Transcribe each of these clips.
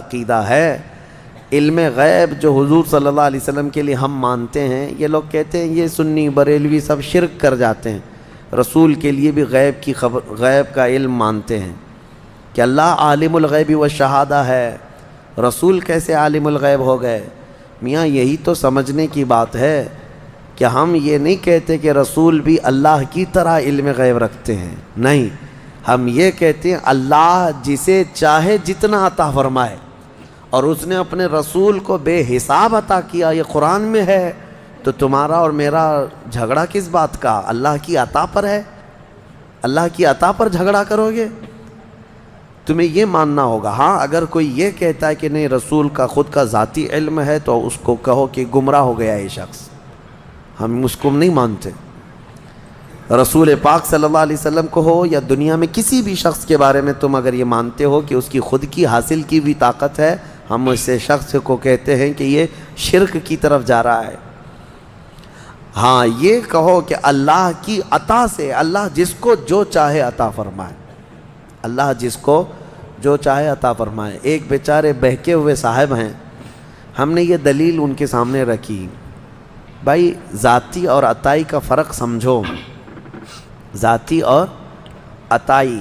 عقیدہ ہے۔ علم غیب جو حضور صلی اللہ علیہ وسلم کے لیے ہم مانتے ہیں، یہ لوگ کہتے ہیں یہ سنی بریلوی سب شرک کر جاتے ہیں۔ رسول کے لیے بھی غیب کی خبر، غیب کا علم مانتے ہیں کہ اللہ عالم الغیب والشہادہ ہے۔ رسول کیسے عالم الغیب ہو گئے؟ میاں یہی تو سمجھنے کی بات ہے کہ ہم یہ نہیں کہتے کہ رسول بھی اللہ کی طرح علم غیب رکھتے ہیں، نہیں، ہم یہ کہتے ہیں اللہ جسے چاہے جتنا عطا فرمائے، اور اس نے اپنے رسول کو بے حساب عطا کیا، یہ قرآن میں ہے، تو تمہارا اور میرا جھگڑا کس بات کا؟ اللہ کی عطا پر ہے، اللہ کی عطا پر جھگڑا کرو گے؟ تمہیں یہ ماننا ہوگا۔ ہاں اگر کوئی یہ کہتا ہے کہ نہیں رسول کا خود کا ذاتی علم ہے تو اس کو کہو کہ گمراہ ہو گیا یہ شخص، ہم اس کو نہیں مانتے۔ رسول پاک صلی اللہ علیہ وسلم کو ہو یا دنیا میں کسی بھی شخص کے بارے میں تم اگر یہ مانتے ہو کہ اس کی خود کی حاصل کی بھی طاقت ہے، ہم اس شخص کو کہتے ہیں کہ یہ شرک کی طرف جا رہا ہے۔ ہاں یہ کہو کہ اللہ کی عطا سے اللہ جس کو جو چاہے عطا فرمائے، اللہ جس کو جو چاہے عطا فرمائے۔ ایک بیچارے بہکے ہوئے صاحب ہیں، ہم نے یہ دلیل ان کے سامنے رکھی، بھائی ذاتی اور عطائی کا فرق سمجھو۔ ذاتی اور عطائی،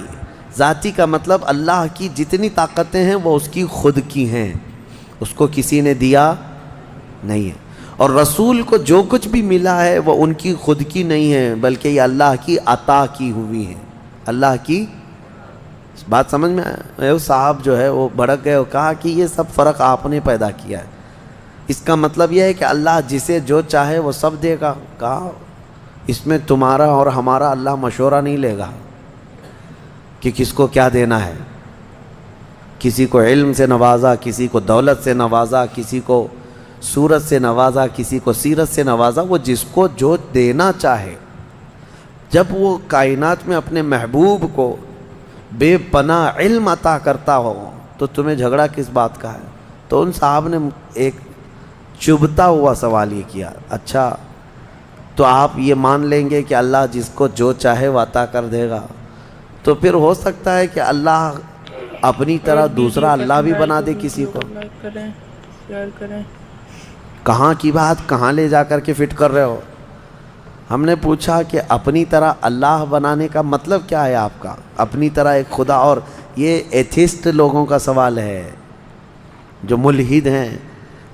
ذاتی کا مطلب اللہ کی جتنی طاقتیں ہیں وہ اس کی خود کی ہیں، اس کو کسی نے دیا نہیں ہے، اور رسول کو جو کچھ بھی ملا ہے وہ ان کی خود کی نہیں ہے بلکہ یہ اللہ کی عطا کی ہوئی ہے، اللہ کی۔ بات سمجھ میں آئے؟ وہ صاحب جو ہے وہ بھڑک گئے اور کہا کہ یہ سب فرق آپ نے پیدا کیا ہے، اس کا مطلب یہ ہے کہ اللہ جسے جو چاہے وہ سب دے گا۔ کہا اس میں تمہارا اور ہمارا اللہ مشورہ نہیں لے گا کہ کس کو کیا دینا ہے۔ کسی کو علم سے نوازا، کسی کو دولت سے نوازا، کسی کو صورت سے نوازا، کسی کو سیرت سے نوازا، وہ جس کو جو دینا چاہے۔ جب وہ کائنات میں اپنے محبوب کو بے پناہ علم عطا کرتا ہو تو تمہیں جھگڑا کس بات کا ہے؟ تو ان صاحب نے ایک چبھتا ہوا سوال یہ کیا، اچھا تو آپ یہ مان لیں گے کہ اللہ جس کو جو چاہے وہ عطا کر دے گا، تو پھر ہو سکتا ہے کہ اللہ اپنی طرح دوسرا اللہ بھی بنا دے کسی کو۔ کہاں کی بات کہاں لے جا کر کے فٹ کر رہے ہو؟ ہم نے پوچھا کہ اپنی طرح اللہ بنانے کا مطلب کیا ہے آپ کا؟ اپنی طرح ایک خدا، اور یہ ایتھسٹ لوگوں کا سوال ہے جو ملحد ہیں۔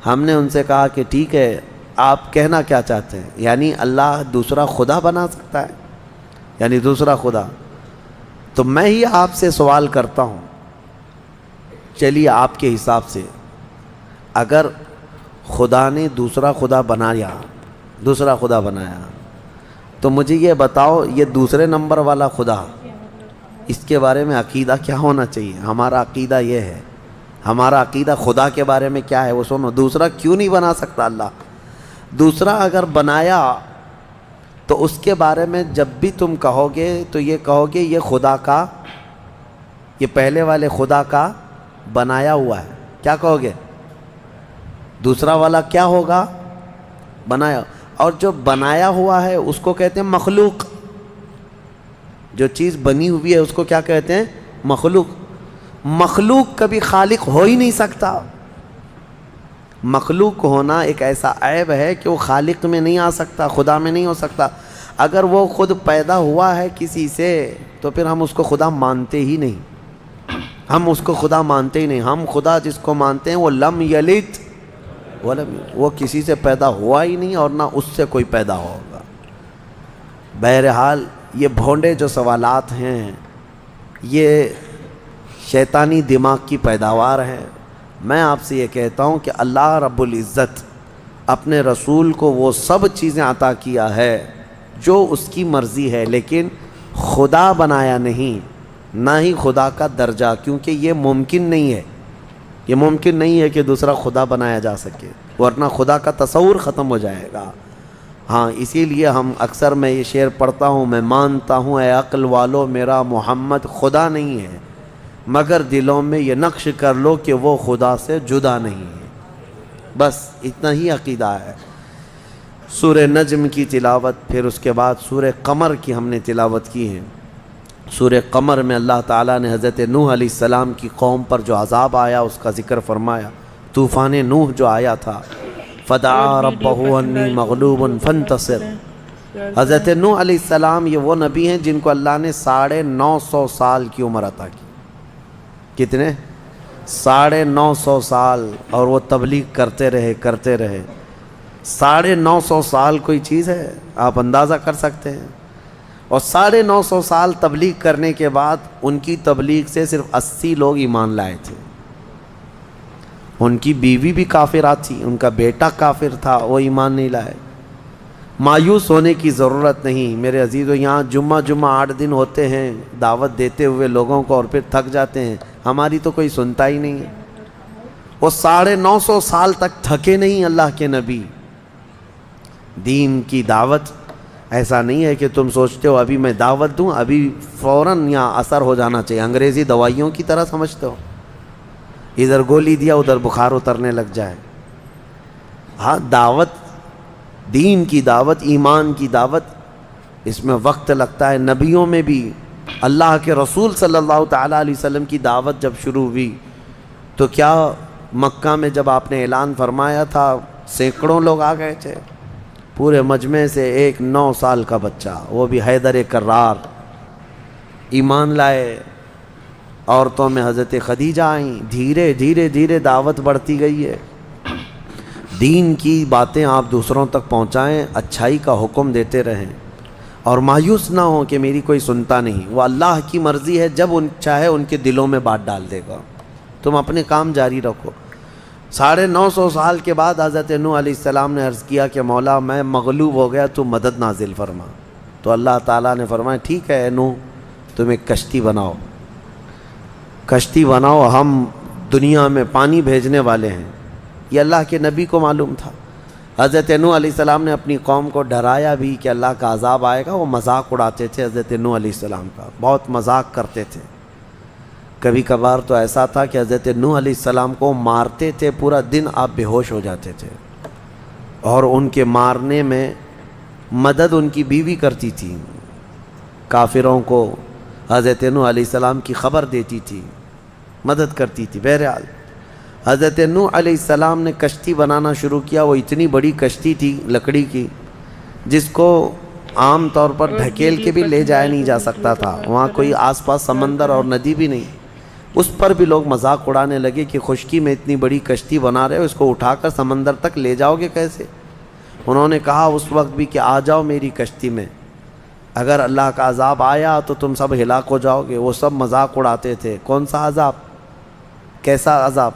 ہم نے ان سے کہا کہ ٹھیک ہے، آپ کہنا کیا چاہتے ہیں؟ یعنی اللہ دوسرا خدا بنا سکتا ہے، یعنی دوسرا خدا؟ تو میں ہی آپ سے سوال کرتا ہوں، چلیے آپ کے حساب سے اگر خدا نے دوسرا خدا بنایا، دوسرا خدا بنایا، تو مجھے یہ بتاؤ یہ دوسرے نمبر والا خدا، اس کے بارے میں عقیدہ کیا ہونا چاہیے؟ ہمارا عقیدہ یہ ہے، ہمارا عقیدہ خدا کے بارے میں کیا ہے وہ سنو۔ دوسرا کیوں نہیں بنا سکتا اللہ؟ دوسرا اگر بنایا تو اس کے بارے میں جب بھی تم کہو گے تو یہ کہو گے یہ خدا کا، یہ پہلے والے خدا کا بنایا ہوا ہے، کیا کہو گے؟ دوسرا والا کیا ہوگا؟ بنایا، اور جو بنایا ہوا ہے اس کو کہتے ہیں مخلوق۔ جو چیز بنی ہوئی ہے اس کو کیا کہتے ہیں؟ مخلوق۔ مخلوق کبھی خالق ہو ہی نہیں سکتا۔ مخلوق ہونا ایک ایسا عیب ہے کہ وہ خالق میں نہیں آ سکتا، خدا میں نہیں ہو سکتا۔ اگر وہ خود پیدا ہوا ہے کسی سے تو پھر ہم اس کو خدا مانتے ہی نہیں، ہم اس کو خدا مانتے ہی نہیں۔ ہم خدا جس کو مانتے ہیں وہ لم یلد ولم یولد، وہ کسی سے پیدا ہوا ہی نہیں اور نہ اس سے کوئی پیدا ہوگا۔ بہرحال یہ بھونڈے جو سوالات ہیں یہ شیطانی دماغ کی پیداوار ہے۔ میں آپ سے یہ کہتا ہوں کہ اللہ رب العزت اپنے رسول کو وہ سب چیزیں عطا کیا ہے جو اس کی مرضی ہے، لیکن خدا بنایا نہیں، نہ ہی خدا کا درجہ، کیونکہ یہ ممکن نہیں ہے، یہ ممکن نہیں ہے کہ دوسرا خدا بنایا جا سکے، ورنہ خدا کا تصور ختم ہو جائے گا۔ ہاں اسی لیے ہم اکثر میں یہ شعر پڑھتا ہوں، میں مانتا ہوں اے عقل والو میرا محمد خدا نہیں ہے، مگر دلوں میں یہ نقش کر لو کہ وہ خدا سے جدا نہیں ہے۔ بس اتنا ہی عقیدہ ہے۔ سورہ نجم کی تلاوت، پھر اس کے بعد سورہ قمر کی ہم نے تلاوت کی ہے۔ سورہ قمر میں اللہ تعالیٰ نے حضرت نوح علیہ السلام کی قوم پر جو عذاب آیا اس کا ذکر فرمایا. طوفان نوح جو آیا تھا، فدعا ربہ انی مغلوب فانتصر. حضرت نوح علیہ السلام یہ وہ نبی ہیں جن کو اللہ نے 950 سال کی عمر عطا کی. کتنے؟ 950 سال. اور وہ تبلیغ کرتے رہے. 950 سال کوئی چیز ہے؟ آپ اندازہ کر سکتے ہیں. اور 950 سال تبلیغ کرنے کے بعد ان کی تبلیغ سے صرف 80 لوگ ایمان لائے تھے. ان کی بیوی بھی کافرہ تھی، ان کا بیٹا کافر تھا، وہ ایمان نہیں لائے. مایوس ہونے کی ضرورت نہیں میرے عزیزو. یہاں جمعہ 8 دن ہوتے ہیں دعوت دیتے ہوئے لوگوں کو، اور پھر تھک جاتے ہیں. ہماری تو کوئی سنتا ہی نہیں ہے. وہ 950 سال تک تھکے نہیں اللہ کے نبی. دین کی دعوت ایسا نہیں ہے کہ تم سوچتے ہو ابھی میں دعوت دوں ابھی فوراً یہاں اثر ہو جانا چاہیے. انگریزی دوائیوں کی طرح سمجھتے ہو، ادھر گولی دیا ادھر بخار اترنے لگ جائے. ہاں، دعوت، دین کی دعوت، ایمان کی دعوت، اس میں وقت لگتا ہے. نبیوں میں بھی اللہ کے رسول صلی اللہ تعالیٰ علیہ وسلم کی دعوت جب شروع ہوئی تو کیا مکہ میں جب آپ نے اعلان فرمایا تھا سینکڑوں لوگ آ گئے تھے. پورے مجمع سے ایک 9 سال کا بچہ، وہ بھی حیدر کرار، ایمان لائے. عورتوں میں حضرت خدیجہ آئیں. دھیرے دھیرے دعوت بڑھتی گئی ہے. دین کی باتیں آپ دوسروں تک پہنچائیں، اچھائی کا حکم دیتے رہیں، اور مایوس نہ ہوں کہ میری کوئی سنتا نہیں. وہ اللہ کی مرضی ہے، جب ان چاہے ان کے دلوں میں بات ڈال دے گا. تم اپنے کام جاری رکھو. 950 سال کے بعد حضرت نوح علیہ السلام نے عرض کیا کہ مولا میں مغلوب ہو گیا، تو مدد نازل فرما. تو اللہ تعالیٰ نے فرمایا ٹھیک ہے نوح، تم ایک کشتی بناؤ، کشتی بناؤ، ہم دنیا میں پانی بھیجنے والے ہیں. یہ اللہ کے نبی کو معلوم تھا. حضرت نوح علیہ السلام نے اپنی قوم کو ڈرایا بھی کہ اللہ کا عذاب آئے گا. وہ مذاق اڑاتے تھے حضرت نوح علیہ السلام کا، بہت مذاق کرتے تھے. کبھی کبھار تو ایسا تھا کہ حضرت نوح علیہ السلام کو مارتے تھے، پورا دن آپ بے ہوش ہو جاتے تھے، اور ان کے مارنے میں مدد ان کی بیوی کرتی تھی. کافروں کو حضرت نوح علیہ السلام کی خبر دیتی تھی، مدد کرتی تھی. بہرحال حضرت نوح علیہ السلام نے کشتی بنانا شروع کیا. وہ اتنی بڑی کشتی تھی لکڑی کی جس کو عام طور پر ڈھکیل کے بھی لے جایا نہیں جا سکتا تھا. وہاں کوئی آس پاس سمندر اور ندی بھی نہیں. اس پر بھی لوگ مذاق اڑانے لگے کہ خشکی میں اتنی بڑی کشتی بنا رہے ہو، اس کو اٹھا کر سمندر تک لے جاؤ گے کیسے؟ انہوں نے کہا اس وقت بھی کہ آ جاؤ میری کشتی میں، اگر اللہ کا عذاب آیا تو تم سب ہلاک ہو جاؤ گے. وہ سب مذاق اڑاتے تھے. کون سا عذاب؟ کیسا عذاب؟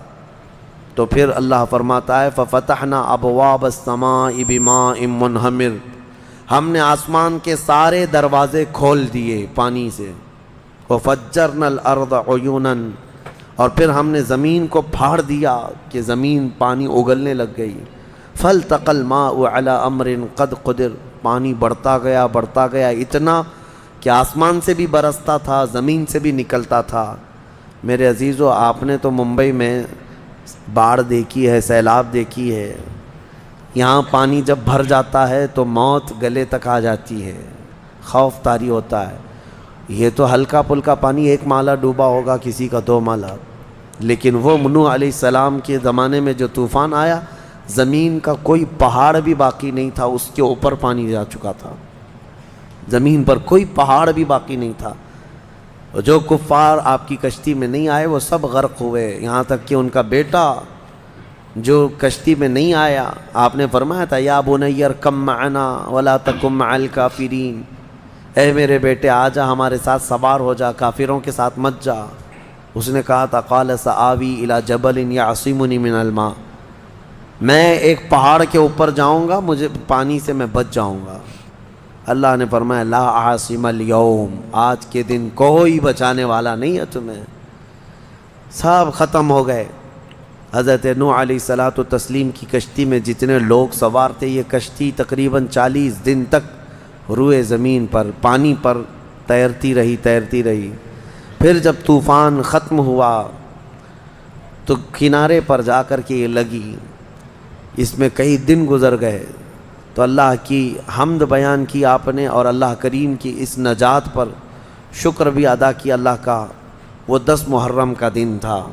تو پھر اللہ فرماتا ہے فَفَتَحْنَا أَبْوَابَ السَّمَاءِ بِمَاءٍ مُنْهَمِرٍ، ہم نے آسمان کے سارے دروازے کھول دیے پانی سے. وَفَجَّرْنَا الْأَرْضَ عُيُونًا، اور پھر ہم نے زمین کو پھاڑ دیا کہ زمین پانی اگلنے لگ گئی. فَالْتَقَى الْمَاءُ عَلَى أَمْرٍ قَدْ قُدِرَ، پانی بڑھتا گیا اتنا کہ آسمان سے بھی برستا تھا، زمین سے بھی نکلتا تھا. میرے عزیزو، آپ نے تو ممبئی میں باڑھ دیکھی ہے، سیلاب دیکھی ہے. یہاں پانی جب بھر جاتا ہے تو موت گلے تک آ جاتی ہے، خوف طاری ہوتا ہے. یہ تو ہلکا پھلکا پانی، 1 مالا ڈوبا ہوگا، کسی کا 2 مالا. لیکن وہ نوح علیہ السلام کے زمانے میں جو طوفان آیا، زمین کا کوئی پہاڑ بھی باقی نہیں تھا، اس کے اوپر پانی جا چکا تھا. زمین پر کوئی پہاڑ بھی باقی نہیں تھا. جو کفار آپ کی کشتی میں نہیں آئے وہ سب غرق ہوئے، یہاں تک کہ ان کا بیٹا جو کشتی میں نہیں آیا، آپ نے فرمایا تھا یا بنی ارکب معنا ولا تکن مع الکافرین، اے میرے بیٹے آ جا ہمارے ساتھ سوار ہو جا، کافروں کے ساتھ مت جا. اس نے کہا تھا قال سآوی الی جبل یعصمنی من الماء، میں ایک پہاڑ کے اوپر جاؤں گا، مجھے پانی سے میں بچ جاؤں گا. اللہ نے فرمایا لا عاصم اليوم، آج کے دن کوئی بچانے والا نہیں ہے تمہیں، سب ختم ہو گئے. حضرت نوح علیہ الصلاۃ والتسلیم کی کشتی میں جتنے لوگ سوار تھے، یہ کشتی تقریباً 40 دن تک روئے زمین پر پانی پر تیرتی رہی. پھر جب طوفان ختم ہوا تو کنارے پر جا کر کے یہ لگی. اس میں کئی دن گزر گئے تو اللہ کی حمد بیان کی آپ نے، اور اللہ کریم کی اس نجات پر شکر بھی ادا کیا اللہ کا، وہ 10 محرم کا دن تھا۔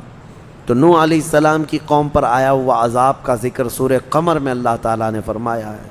تو نوح علیہ السلام کی قوم پر آیا ہوا عذاب کا ذکر سورہ قمر میں اللہ تعالیٰ نے فرمایا ہے۔